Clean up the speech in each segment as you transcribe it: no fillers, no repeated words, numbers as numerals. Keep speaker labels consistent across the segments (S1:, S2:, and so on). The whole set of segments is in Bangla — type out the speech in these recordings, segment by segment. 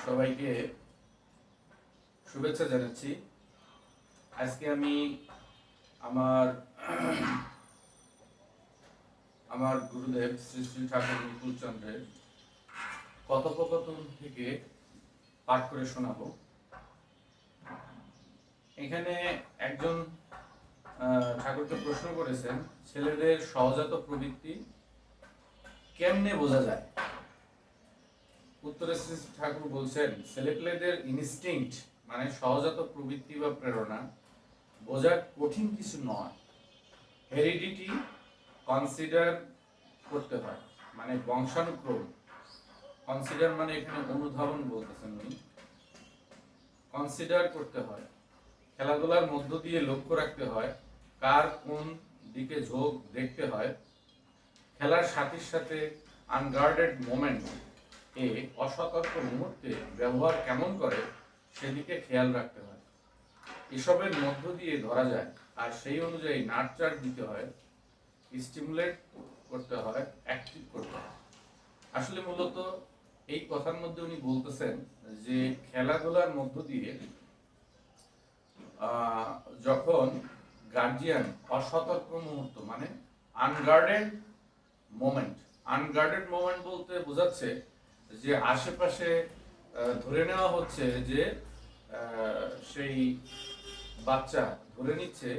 S1: সবাইকে শুভেচ্ছা জানাচ্ছি। আজকে আমি আমার আমার গুরুদেব শ্রী শ্রী ঠাকুর অনুকূল চন্দ্রের কথোপকথন থেকে পাঠ করে শোনাবো। এখানে একজন ঠাকুরকে প্রশ্ন করেছেন, ছেলেদের সহজাত প্রবৃত্তি কেমনে বোঝা যায়? উত্তরে শ্রী শ্রী ঠাকুর বলছেন, ছেলেপেলেদের ইনস্টিংক্ট মানে সহজাত প্রবৃত্তি বা প্রেরণা বোঝা কঠিন কিছু নয়। হেরিডিটি কনসিডার করতে হয়, মানে বংশানুক্রম। কনসিডার মানে এখানে অনুধাবন বলতেছেন উনি। কনসিডার করতে হয়, খেলাধুলার মধ্য দিয়ে লক্ষ্য রাখতে হয় কার কোন দিকে ঝোঁক দেখতে হয়। খেলার সাথীর সাথে আনগার্ডেড মোমেন্ট এ অসতর্ক মুহূর্তে ব্যবহার কেমন করে সেদিকে খেয়াল রাখতে হয়। এসবের মধ্য দিয়ে ধরা যায়, আর সেই অনুযায়ী নার্চার দিতে হয়, স্টিমুলেট করতে হয়, অ্যাক্টিভ করতে হয়। আসলে মূলত এই কথার মধ্যে উনি বলতেছেন যে খেলাধুলার মধ্য দিয়ে যখন গার্জিয়ান অসতর্ক মুহূর্ত মানে আনগার্ডেড আনগার্ডেড মোমেন্ট বলতে বোঝাচ্ছে যে আশেপাশে ধরে নেওয়া হচ্ছে যে সেই বাচ্চা ধরে নিচ্ছে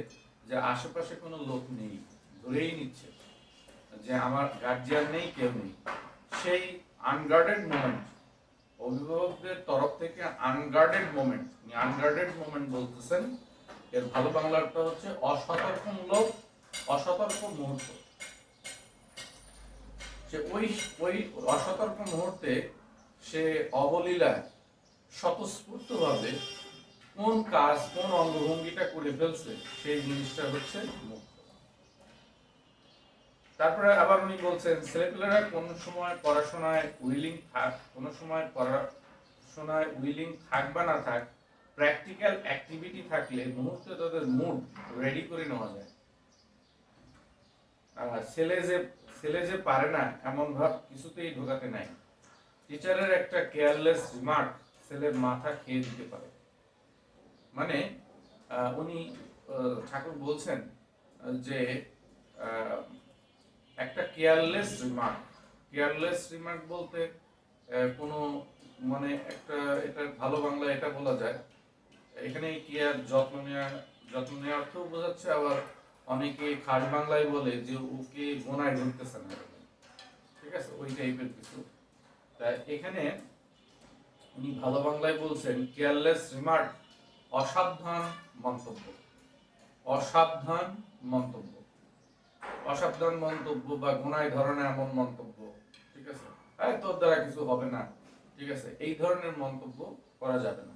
S1: যে আশেপাশে কোনো লোক নেই, ধরেই নিচ্ছে যে আমার গার্জিয়ান নেই, কেউ নেই। সেই আনগার্ডেড মোমেন্ট, অভিভাবকদের তরফ থেকে আনগার্ডেড মোমেন্ট বলতেছেন, এর ভালো বাংলাটা হচ্ছে অসতর্ক মুহূর্ত। সে ওই অসতর্ক মুহূর্তে সে অবলীলায় স্বতঃস্ফূর্তভাবে কোন কাজ, কোন অঙ্গভঙ্গিটা করে ফেলছে সেই জিনিসটা হচ্ছে মুখ্য। তারপরে আবার উনি বলছেন, ছেলেপেলেরা কোন সময় পড়াশোনায় উইলিং থাক বা না থাক, প্র্যাকটিক্যাল অ্যাক্টিভিটি থাকলে মুহূর্তে তাদের মুড রেডি করে নেওয়া যায়। ছেলে যে পারে না এমন ভাব কিছুতেই ঢোকাতে নাই। টিচারের একটা কেয়ারলেস রিমার্ক ছেলের মাথা খেয়ে দিতে পারে। মানে উনি ঠাকুর বলছেন যে একটা কেয়ারলেস রিমার্ক বলতে কোনো মানে একটা, এটা ভালো বাংলা এটা বলা যায়, এখানে কেয়ার যত্ন নেওয়ার অর্থ বোঝাচ্ছে। আবার অনেকে খাস বাংলায় বলে যে ওকে গোনায় ধরতেছে না, ঠিক আছে, ওই টাইপের কিছু। তাই এখানে উনি ভালো বাংলায় বলছেন কেয়ারলেস রিমার্ক, অসাবধান মন্তব্য বা গুনায় ধরনের এমন মন্তব্য, ঠিক আছে, তোর দ্বারা কিছু হবে না, ঠিক আছে, এই ধরনের মন্তব্য করা যাবে না।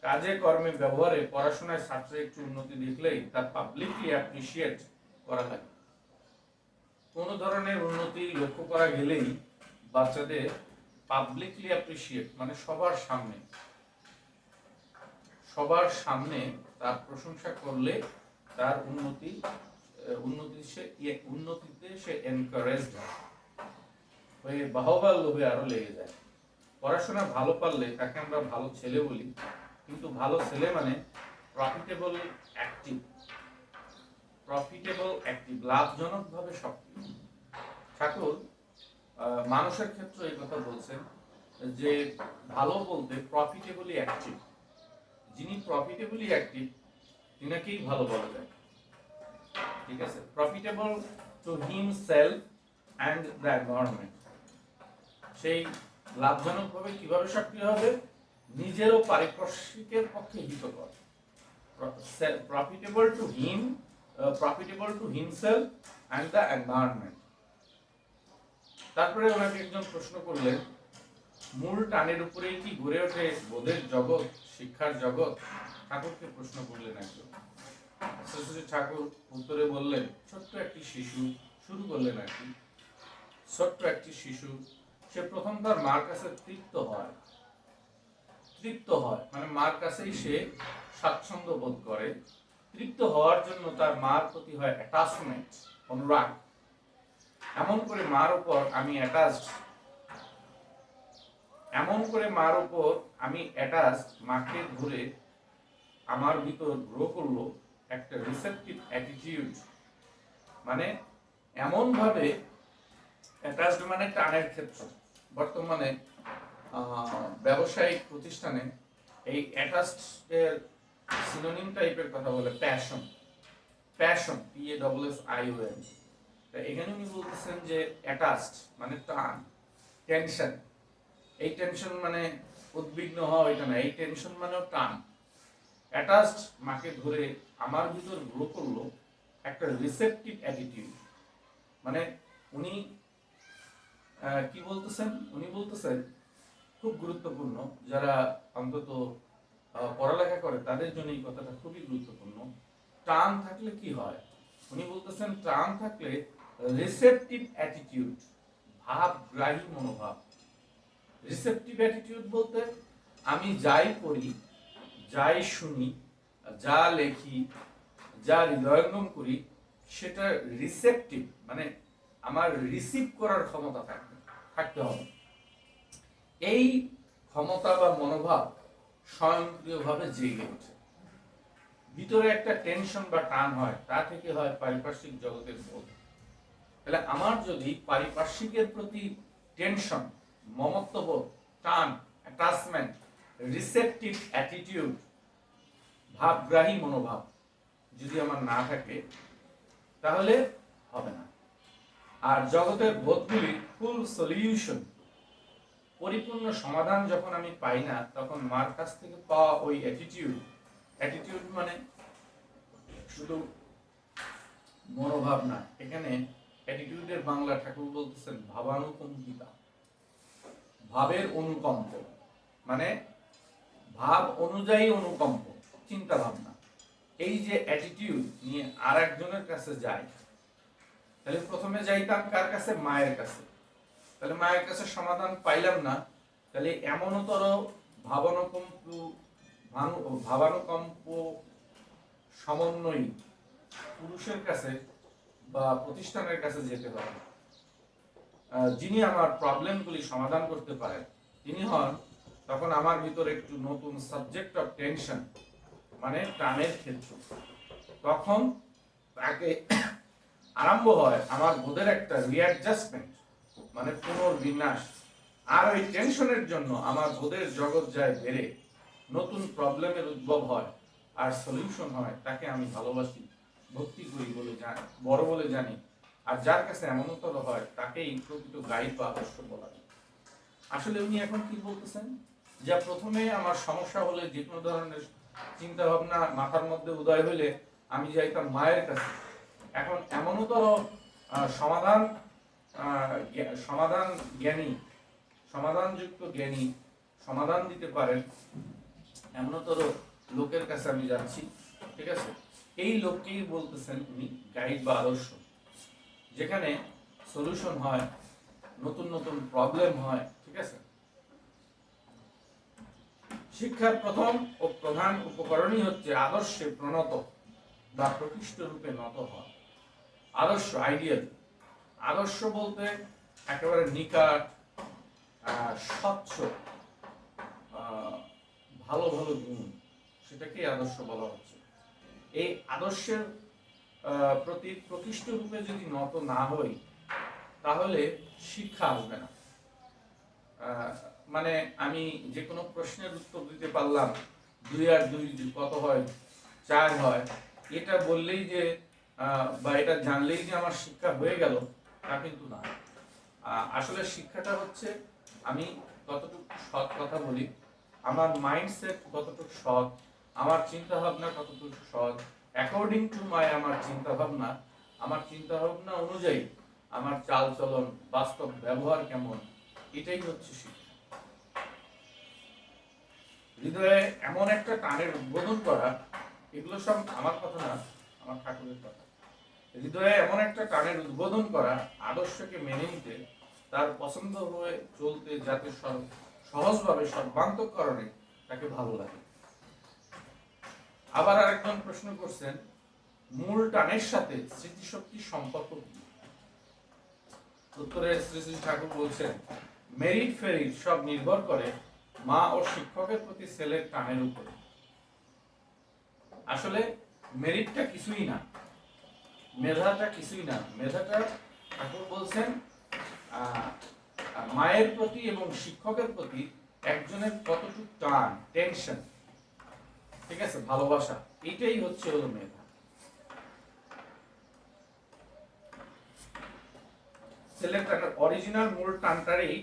S1: কাজে কর্মে ব্যবহারে পড়াশোনায় ছাত্রের একটু উন্নতি দেখলেই তা পাবলিকলি অ্যাপ্রিশিয়েট করা লাগে। কোন ধরনের উন্নতি লক্ষ্য করা গেলেই বাচ্চাদের পাবলিকলি অ্যাপ্রিশিয়েট মানে সবার সামনে তার প্রশংসা করলে তার উন্নতিতে সে এনকারেজড হয়ে বাহবার লোভে আরো লেগে যায়। পড়াশোনা ভালো পারলে তাকে আমরা ভালো ছেলে বলি, কিন্তু ভালো ছেলে মানে প্রফিটেবল অ্যাক্টিভ, লাভজনকভাবে সক্রিয়। ঠাকুর মানুষের ক্ষেত্রে এই কথা বলছেন যে ভালো বলতে প্রফিটেবলি অ্যাক্টিভ। যিনি প্রফিটেবলি অ্যাক্টিভ তিনাকেই ভালো বলা যায়, ঠিক আছে। Profitable to himself and the environment, সেই লাভজনকভাবে কিভাবে সক্রিয় হবে? নিজেরও পারিপার্শ্বিকের পক্ষে হিতকর। Profitable to himself and the environment. তারপরে ওনাকে একজন প্রশ্ন করলেন, মূল টানের উপরেই কি গড়ে ওঠে বোধের জগৎ, শিক্ষার জগৎ? ঠাকুরকে প্রশ্ন করলেন একজন। শ্রী ঠাকুর উত্তরে বললেন, ছোট্ট একটি শিশু, শুরু করলেন আর কি, ছোট্ট একটি শিশু, সে প্রথম তার মার কাছে তৃপ্ত হয়, মানে মার কাছেই সে স্বাচ্ছন্দ্য বোধ করে। তৃপ্ত হওয়ার জন্য তার মার প্রতি হয় অ্যাটাচমেন্ট, অনুরাগ। এমন করে মার উপর আমি অ্যাটাচড, এমন করে মার উপর আমি অ্যাটাচ, মাকে ধরে আমার ভিতর গ্রো করলো একটা রিসেপটিভ অ্যাটিটিউড, মানে এমন ভাবে অ্যাটাচড মানে টানের ক্ষেত্র। বর্তমানে ব্যবসায়িক প্রতিষ্ঠানে এই অ্যাটাচড এর সিনোনিম টাইপের কথা বলে প্যাশন। Passion, PASSION। তা এখানে উনি বলতেছেন যে অ্যাটাচড মানে টান, টেনশন। এই টেনশন মানে উদ্বিগ্ন হওয়া, এটা না, এই টেনশন মানেও টান। অ্যাটাচড মাকে ধরে আমার ভিতর গ্রো করলো একটা রিসেপটিভ অ্যাটিটিউড, মানে উনি কি বলতেছেন? উনি বলতেছেন খুব গুরুত্বপূর্ণ, যারা অন্তত পড়ালেখা করে তাদের জন্য এই কথাটা খুবই গুরুত্বপূর্ণ। টান থাকলে কি হয়? উনি বলতেছেন টান থাকলে রিসেপটিভ অ্যাটিটিউড, ভাবগ্রাহী মনোভাব। রিসেপটিভ অ্যাটিটিউড বলতে আমি যাই পড়ি, যাই শুনি, যা লেখি, যা হৃদয়ঙ্গম করি, সেটা রিসেপটিভ, মানে আমার রিসিভ করার ক্ষমতা থাকতে হবে। এই ক্ষমতা বা মনোভাব স্বয়ংক্রিয়ভাবে জেগে ওঠে। ভিতরে একটা টেনশন বা টান হয়, তা থেকে হয় পারিপার্শ্বিক জগতের বোধ। তাহলে আমার যদি পারিপার্শ্বিকের প্রতি টেনশন, মমত্ববোধ, টান, অ্যাটাচমেন্ট, রিসেপটিভ অ্যাটিটিউড, ভাবগ্রাহী মনোভাব যদি আমার না থাকে, তাহলে হবে না। আর জগতের বোধগুলি ফুল সলিউশন, পরিপূর্ণ সমাধান যখন আমি পাই না, তখন মার কাছ থেকে পাওয়া ওই অ্যাটিটিউড, অ্যাটিটিউড মানে শুধু মনোভাব না, এখানে অ্যাটিটিউডের বাংলা ঠাকুর বলতেছেন ভাবানুকম্পিতা, ভাবের অনুকম্প, মানে ভাব অনুযায়ী অনুকম্প, চিন্তা ভাবনা। এই যে অ্যাটিটিউড নিয়ে আর একজনের কাছে যায়, তাহলে প্রথমে যাইতাম কার কাছে? মায়ের কাছে। তাহলে মায়ের কাছে সমাধান পাইলাম না, তাহলে এমনতর ভাবানুকম্প সমন্বয়ী পুরুষের কাছে বা প্রতিষ্ঠানের কাছে যেতে হবে, যিনি আমার প্রবলেমগুলি সমাধান করতে পারেন। তিনি হন তখন আমার ভিতরে একটু নতুন সাবজেক্ট অফ টেনশন, মানে টানের ক্ষেত্র। তখন তাকে আরম্ভ হয় আমার বোধের একটা রিঅ্যাডজাস্টমেন্ট, মানে পুনর্বিন্যাস। আর ওই টেনশনের জন্য আমার বোধের জগৎ যায় বেড়ে, নতুন প্রবলেমের উদ্ভব হয়, আর সলিউশন হয়। তাকে আমি ভালোবাসি, ভক্তি করি বলে জানি, বড় বলে জানি। আর যার কাছে এমনতর হয়, তাকেই প্রকৃত গাইড বা আদর্শ বলা যায়। আসলে উনি এখন কি বলতেছেন? যা প্রথমে আমার সমস্যা হলে, যে কোনো ধরনের চিন্তা ভাবনা মাথার মধ্যে উদয় হলে আমি যাইতাম মায়ের কাছে। এখন এমনতর সমাধান সমাধান জ্ঞানী, সমাধানযুক্ত জ্ঞানী সমাধান দিতে পারেন এমনতর লোকের কাছে আমি যাচ্ছি। ঠিক আছে, এই লোককেই বলতেছেন উনি গাইড বা আদর্শ, যেখানে সলিউশন হয়, নতুন নতুন প্রবলেম হয়। ঠিক আছে, শিক্ষার প্রথম ও প্রধান উপকরণই হচ্ছে আদর্শে প্রণত বা প্রকৃষ্ট রূপে নত হওয়া। আদর্শ, আইডিয়াল। আদর্শ বলতে একেবারে নিকাট, স্বচ্ছ, ভালো ভালো গুণ, সেটাকেই আদর্শ বলা হচ্ছে। এই আদর্শের প্রতি প্রকৃষ্ট রূপে যদি নত না হই, তাহলে শিক্ষা আসবে না। মানে আমি যে কোনো প্রশ্নের উত্তর দিতে পারলাম, 2 আর 2 কত হয়? 4 হয়, এটা বললেই যে বা এটা জানলেই যে আমার শিক্ষা হয়ে গেল, তা কিন্তু না। আসলে শিক্ষাটা হচ্ছে আমি কতটুকু সৎ কথা বলি, আমার মাইন্ডসেট কতটুকু সৎ, আমার চিন্তা ভাবনা কতটুকু সৎ, অ্যাকর্ডিং টু আমার চিন্তা ভাবনা, আমার চিন্তা ভাবনা অনুযায়ী আমার চাল চলন, বাস্তব ব্যবহার কেমন, এটাই হচ্ছে শিক্ষা। হৃদয়ে এমন একটা টানের উদ্বোধন করা, এগুলো সব আমার কথা না, আমার ঠাকুরের কথা। হৃদয়ে এমন একটা টানের উদ্বোধন করা, আদর্শকে মেনে নিতে, তার পছন্দ হয়ে চলতে, যাতে সহজভাবে সর্বান্তঃকরণে তাকে ভালো লাগে। আবার আরেকজন প্রশ্ন করছেন, মূল টানের সাথে স্মৃতিশক্তির সম্পর্ক কি? উত্তরে শ্রী শ্রী ঠাকুর বলছেন, মেরিট ফেরিট সব নির্ভর করে মা ও শিক্ষকের প্রতি ছেলের টানের উপরে। আসলে মেরিটটা কিছুই না, মেধাটা কিছুই না। মেধাটা ঠাকুর বলছেন মায়ের প্রতি এবং শিক্ষকের প্রতি একজনের কতটুকু টান, টেনশন, ঠিক আছে, ভালোবাসা, এটাই হচ্ছে হলো মেধা। ছেলের টানের অরিজিনাল মূল টানটারই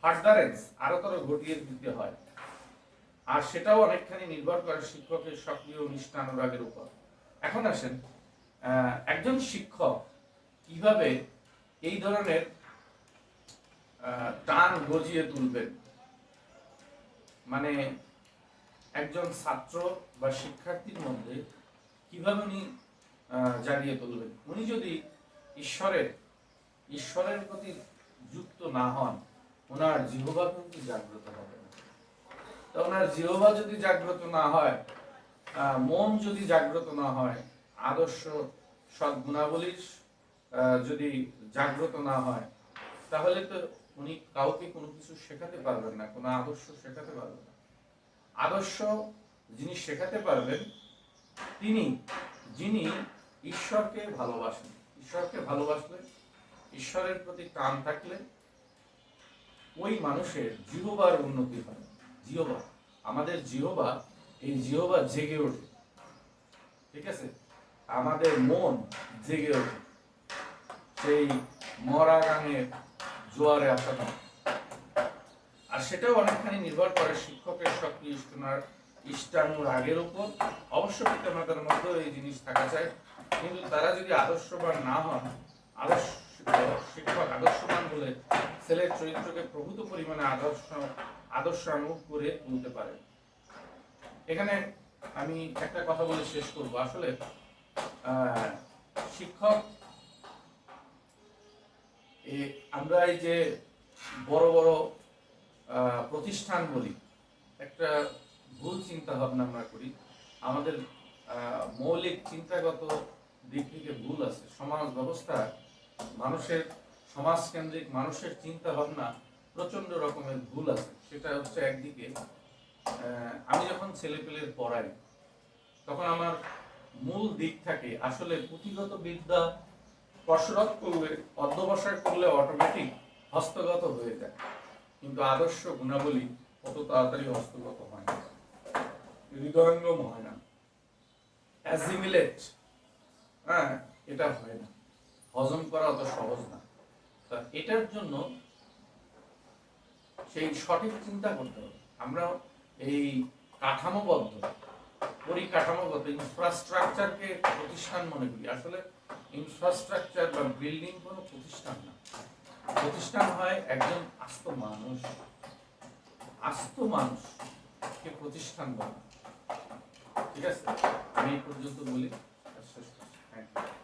S1: ফার্দারেন্স আরোতর ঘটিয়ে দিতে হয়, আর সেটাও অনেকখানি নির্ভর করে শিক্ষকের সক্রিয় নিষ্ঠানুরাগের উপর। এখন আসেন, একজন শিক্ষক কিভাবে এই ধরনের টান গজিয়ে তুলবেন, মানে একজন ছাত্র বা শিক্ষার্থীর মধ্যে কিভাবে উনি জাগিয়ে তুলবেন। উনি যদি ঈশ্বরের প্রতি যুক্ত না হন, ওনার জিহ্বা কিন্তু জাগ্রত হবে না। তো ওনার জিহ্বা যদি জাগ্রত না হয়, মন যদি জাগ্রত না হয়, আদর্শ সদ্গুণাবলীর যদি জাগ্রত না হয়, তাহলে তো উনি কাউকে কোনো কিছু শেখাতে পারবেন না, কোনো আদর্শ শেখাতে পারবেন না। আদর্শ যিনি শেখাতে পারবেন তিনি, যিনি ঈশ্বরকে ভালোবাসেন। ঈশ্বরকে ভালোবাসলে, ঈশ্বরের প্রতি টান থাকলে ওই মানুষের জিহ্বার উন্নতি হয়। জিহ্বা, আমাদের জিহ্বা, এই জিহ্বা জেগে ওঠে, ঠিক আছে, আমাদের মন জেগে ওঠে সেই মরা গানের জোয়ারে আসাটা। আর সেটাও অনেকখানি নির্ভর করে শিক্ষকের সক্রিয় ইষ্টানুরাগের উপর। অবশ্য পিতামাতার মধ্যেও এই জিনিস থাকা চাই, কিন্তু তারা যদি আদর্শবান না হন, শিক্ষক আদর্শবান হলে ছেলের চরিত্রকে প্রভূত পরিমাণে আদর্শানুগ করে তুলতে পারে। এখানে আমি একটা কথা বলে শেষ করব। আসলে শিক্ষক, আমরা এই যে বড় বড় প্রতিষ্ঠান বলি, একটা ভুল চিন্তা ভাবনা আমরা করি। আমাদের মৌলিক চিন্তাগত দিক থেকে ভুল আছে। সমাজ ব্যবস্থা, মানুষের সমাজকেন্দ্রিক মানুষের চিন্তা ভাবনা প্রচন্ড রকমের ভুল আছে। সেটা হচ্ছে, একদিকে আমি যখন ছেলেপেলের পড়াই, তখন আমার মূল দিক থাকে আসলে পুঁথিগত বিদ্যা কসরত করলে, অধ্যবসায় করলে অটোমেটিক হস্তগত হয়ে যায়, কিন্তু আদর্শ গুণাবলী অত তাড়াতাড়ি হস্তগত হয় না, হৃদয়ঙ্গম হয় না, অ্যাসিমিলেট, এটা হয় না, হজম করা অত সহজ না। তা এটার জন্য সেই সঠিক চিন্তা করতে হবে। আমরা এই কাঠামোবদ্ধ, পরিকাঠামোগত ইনফ্রাস্ট্রাকচারকে প্রতিষ্ঠান মনে করি। আসলে ইনফ্রাস্ট্রাকচার বা বিল্ডিং কোনো প্রতিষ্ঠান না। প্রতিষ্ঠান হয় একজন আস্ত মানুষকে প্রতিষ্ঠান বলা। ঠিক আছে, আমি এই পর্যন্ত বলি, শেষ করছি। Thank you.